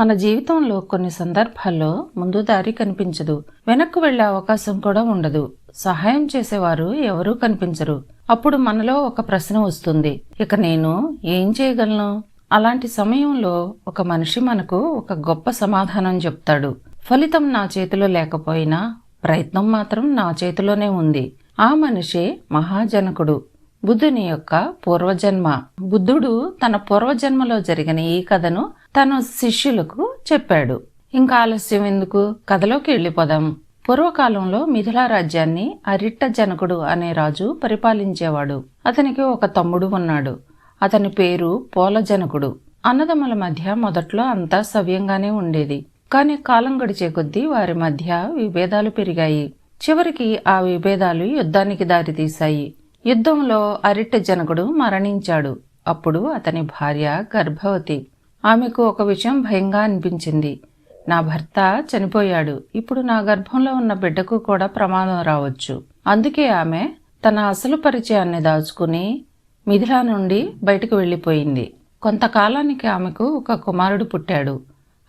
మన జీవితంలో కొన్ని సందర్భాల్లో ముందు దారి కనిపించదు, వెనక్కు వెళ్లే అవకాశం కూడా ఉండదు. సహాయం చేసేవారు ఎవరూ కనిపించరు. అప్పుడు మనలో ఒక ప్రశ్న వస్తుంది, ఇక నేను ఏం చేయగలను? అలాంటి సమయంలో ఒక మనిషి మనకు ఒక గొప్ప సమాధానం చెప్తాడు. ఫలితం నా చేతిలో లేకపోయినా ప్రయత్నం మాత్రం నా చేతిలోనే ఉంది. ఆ మనిషే మహాజనకుడు, బుద్ధుని యొక్క పూర్వజన్మ. బుద్ధుడు తన పూర్వజన్మలో జరిగిన ఈ కథను తన శిష్యులకు చెప్పాడు. ఇంకా ఆలస్యం ఎందుకు, కథలోకి వెళ్ళిపోదాం. పూర్వకాలంలో మిథిలా రాజ్యాన్ని అరిట్ట జనకుడు అనే రాజు పరిపాలించేవాడు. అతనికి ఒక తమ్ముడు ఉన్నాడు. అతని పేరు పోలజనకుడు. అన్నదమ్ముల మధ్య మొదట్లో అంతా సవ్యంగానే ఉండేది. కానీ కాలం గడిచే కొద్దీ వారి మధ్య విభేదాలు పెరిగాయి. చివరికి ఆ విభేదాలు యుద్ధానికి దారితీశాయి. యుద్ధంలో అరిట్ట జనకుడు మరణించాడు. అప్పుడు అతని భార్య గర్భవతి. ఆమెకు ఒక విషయం భయంగా అనిపించింది. నా భర్త చనిపోయాడు, ఇప్పుడు నా గర్భంలో ఉన్న బిడ్డకు కూడా ప్రమాదం రావచ్చు. అందుకే ఆమె తన అసలు పరిచయాన్ని దాచుకుని మిథిలా నుండి బయటకు వెళ్ళిపోయింది. కొంతకాలానికి ఆమెకు ఒక కుమారుడు పుట్టాడు.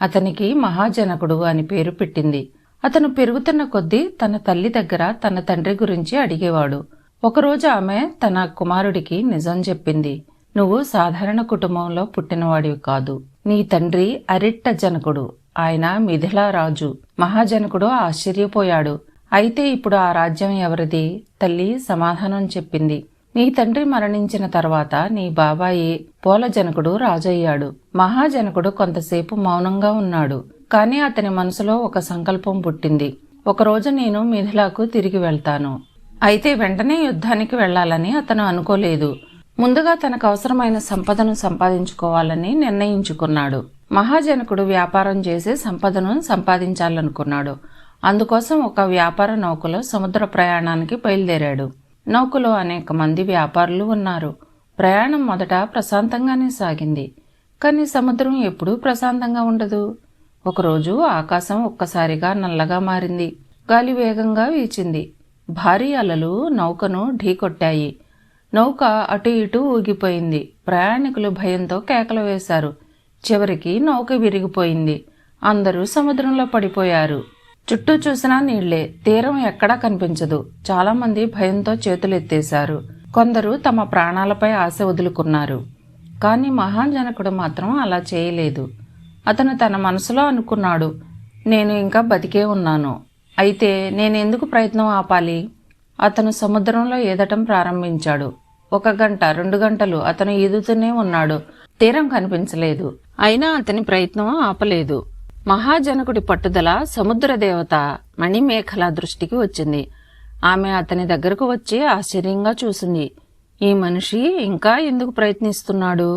అతనికి మహాజనకుడు అని పేరు పెట్టింది. అతను పెరుగుతున్న కొద్దీ తన తల్లి దగ్గర తన తండ్రి గురించి అడిగేవాడు. ఒకరోజు ఆమె తన కుమారుడికి నిజం చెప్పింది. నువ్వు సాధారణ కుటుంబంలో పుట్టినవాడివి కాదు. నీ తండ్రి అరిట్ట జనకుడు, ఆయన మిథిలా రాజు. మహాజనకుడు ఆశ్చర్యపోయాడు. అయితే ఇప్పుడు ఆ రాజ్యం ఎవరిది? తల్లి సమాధానం చెప్పింది. నీ తండ్రి మరణించిన తర్వాత నీ బాబాయి పోలజనకుడు రాజయ్యాడు. మహాజనకుడు కొంతసేపు మౌనంగా ఉన్నాడు. కానీ అతని మనసులో ఒక సంకల్పం పుట్టింది. ఒకరోజు నేను మిథిలాకు తిరిగి వెళ్తాను. అయితే వెంటనే యుద్ధానికి వెళ్లాలని అతను అనుకోలేదు. ముందుగా తనకు అవసరమైన సంపదను సంపాదించుకోవాలని నిర్ణయించుకున్నాడు. మహాజనకుడు వ్యాపారం చేసి సంపదను సంపాదించాలనుకున్నాడు. అందుకోసం ఒక వ్యాపార నౌకలో సముద్ర ప్రయాణానికి బయలుదేరాడు. నౌకలో అనేక మంది వ్యాపారులు ఉన్నారు. ప్రయాణం మొదట ప్రశాంతంగానే సాగింది. కానీ సముద్రం ఎప్పుడూ ప్రశాంతంగా ఉండదు. ఒకరోజు ఆకాశం ఒక్కసారిగా నల్లగా మారింది. గాలి వేగంగా వీచింది. భారీ అలలు నౌకను ఢీకొట్టాయి. నౌక అటు ఇటు ఊగిపోయింది. ప్రయాణికులు భయంతో కేకలు వేశారు. చివరికి నౌక విరిగిపోయింది. అందరూ సముద్రంలో పడిపోయారు. చుట్టూ చూసినా నీళ్లే, తీరం ఎక్కడా కనిపించదు. చాలామంది భయంతో చేతులెత్తేశారు. కొందరు తమ ప్రాణాలపై ఆశ వదులుకున్నారు. కానీ మహాజనకుడు మాత్రం అలా చేయలేదు. అతను తన మనసులో అనుకున్నాడు, నేను ఇంకా బతికే ఉన్నాను. అయితే నేనెందుకు ప్రయత్నం ఆపాలి? అతను సముద్రంలో ఈదటం ప్రారంభించాడు. 1 గంట 2 గంటలు అతను ఈదుతూనే ఉన్నాడు. తీరం కనిపించలేదు. అయినా అతని ప్రయత్నం ఆపలేదు. మహాజనకుడి పట్టుదల సముద్ర దేవత మణిమేఖల దృష్టికి వచ్చింది. ఆమె అతని దగ్గరకు వచ్చి ఆశ్చర్యంగా చూసింది. ఈ మనిషి ఇంకా ఎందుకు ప్రయత్నిస్తున్నాడు?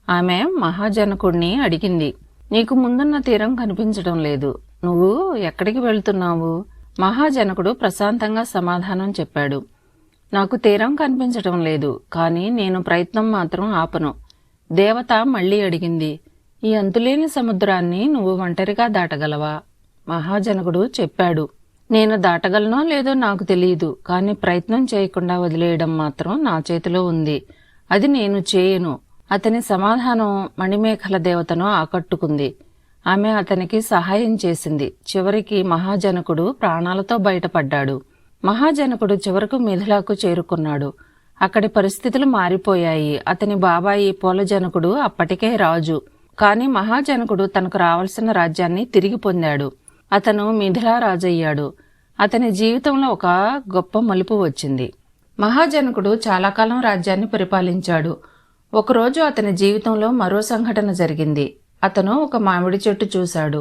ఆమె మహాజనకుడిని అడిగింది. నీకు ముందున్న తీరం కనిపించడం లేదు. నువ్వు ఎక్కడికి వెళ్తున్నావు? మహాజనకుడు ప్రశాంతంగా సమాధానం చెప్పాడు. నాకు తీరం కనిపించడం లేదు, కానీ నేను ప్రయత్నం మాత్రం ఆపను. దేవత మళ్ళీ అడిగింది. ఈ అంతులేని సముద్రాన్ని నువ్వు ఒంటరిగా దాటగలవా? మహాజనకుడు చెప్పాడు. నేను దాటగలనో లేదో నాకు తెలియదు, కానీ ప్రయత్నం చేయకుండా వదిలేయడం మాత్రం నా చేతిలో ఉంది. అది నేను చేయను. అతని సమాధానం మణిమేఖల దేవతను ఆకట్టుకుంది. ఆమె అతనికి సహాయం చేసింది. చివరికి మహాజనకుడు ప్రాణాలతో బయటపడ్డాడు. మహాజనకుడు చివరకు మిథిలాకు చేరుకున్నాడు. అక్కడి పరిస్థితులు మారిపోయాయి. అతని బాబాయి పోలజనకుడు అప్పటికే రాజు. కానీ మహాజనకుడు తనకు రావాల్సిన రాజ్యాన్ని తిరిగి పొందాడు. అతను మిథిలా రాజయ్యాడు. అతని జీవితంలో ఒక గొప్ప మలుపు వచ్చింది. మహాజనకుడు చాలా కాలం రాజ్యాన్ని పరిపాలించాడు. ఒకరోజు అతని జీవితంలో మరో సంఘటన జరిగింది. అతను ఒక మామిడి చెట్టు చూశాడు.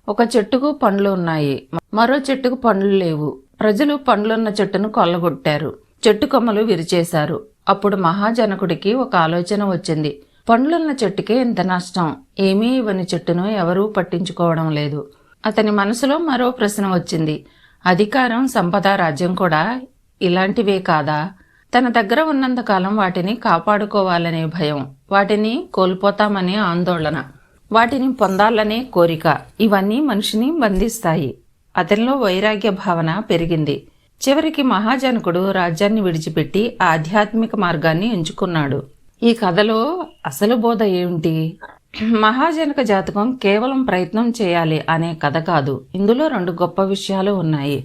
ఒక చెట్టుకు పండ్లు ఉన్నాయి, మరో చెట్టుకు పండ్లు లేవు. ప్రజలు పండ్లున్న చెట్టును కొల్లగొట్టారు. చెట్టు కొమ్మలు విరిచేశారు. అప్పుడు మహాజనకుడికి ఒక ఆలోచన వచ్చింది. పండ్లున్న చెట్టుకే ఇంత నష్టం, ఏమీ ఇవ్వని చెట్టును ఎవరూ పట్టించుకోవడం లేదు. అతని మనసులో మరో ప్రశ్న వచ్చింది. అధికారం, సంపద, రాజ్యం కూడా ఇలాంటివే కాదా? తన దగ్గర ఉన్నంతకాలం వాటిని కాపాడుకోవాలనే భయం, వాటిని కోల్పోతామనే ఆందోళన, వాటిని పొందాలనే కోరిక, ఇవన్నీ మనిషిని బంధిస్తాయి. అతనిలో వైరాగ్య భావన పెరిగింది. చివరికి మహాజనకుడు రాజ్యాన్ని విడిచిపెట్టి ఆధ్యాత్మిక మార్గాన్ని ఎంచుకున్నాడు. ఈ కథలో అసలు బోధ ఏమిటి? మహాజనక జాతకం కేవలం ప్రయత్నం చేయాలి అనే కథ కాదు. ఇందులో 2 గొప్ప విషయాలు ఉన్నాయి.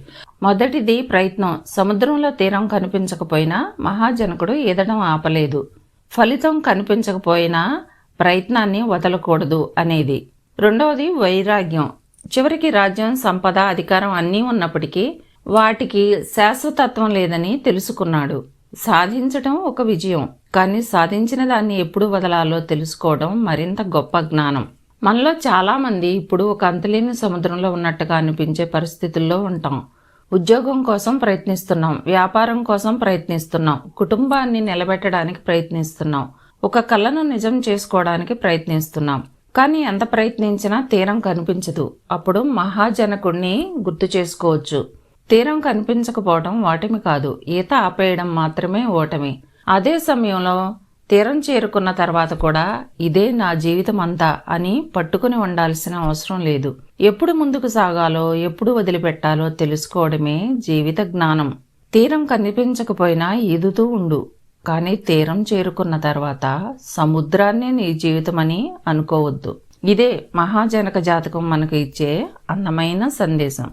మొదటిది ప్రయత్నం. సముద్రంలో తీరం కనిపించకపోయినా మహాజనకుడు ఈదడం ఆపలేదు. ఫలితం కనిపించకపోయినా ప్రయత్నాన్ని వదలకూడదు అనేది. రెండవది వైరాగ్యం. చివరికి రాజ్యం, సంపద, అధికారం అన్నీ ఉన్నప్పటికీ వాటికి శాశ్వతత్వం లేదని తెలుసుకున్నాడు. సాధించటం ఒక విజయం, కానీ సాధించిన దాన్ని ఎప్పుడు వదలాలో తెలుసుకోవడం మరింత గొప్ప జ్ఞానం. మనలో చాలామంది ఇప్పుడు ఒక అంతులేని సముద్రంలో ఉన్నట్టుగా అనిపించే పరిస్థితుల్లో ఉంటాం. ఉద్యోగం కోసం ప్రయత్నిస్తున్నాం, వ్యాపారం కోసం ప్రయత్నిస్తున్నాం, కుటుంబాన్ని నిలబెట్టడానికి ప్రయత్నిస్తున్నాం, ఒక కళను నిజం చేసుకోవడానికి ప్రయత్నిస్తున్నాం. కానీ ఎంత ప్రయత్నించినా తీరం కనిపించదు. అప్పుడు మహాజనకుడిని గుర్తు చేసుకోవచ్చు. తీరం కనిపించకపోవడం ఓటమి కాదు, ఈత ఆపేయడం మాత్రమే ఓటమి. అదే సమయంలో తీరం చేరుకున్న తర్వాత కూడా ఇదే నా జీవితం అంతా అని పట్టుకుని ఉండాల్సిన అవసరం లేదు. ఎప్పుడు ముందుకు సాగాలో, ఎప్పుడు వదిలిపెట్టాలో తెలుసుకోవడమే జీవిత జ్ఞానం. తీరం కనిపించకపోయినా ఈదుతూ ఉండు, కానీ తీరం చేరుకున్న తర్వాత సముద్రాన్నే నీ జీవితమని అనుకోవద్దు. ఇదే మహాజనక జాతకం మనకు ఇచ్చే అందమైన సందేశం.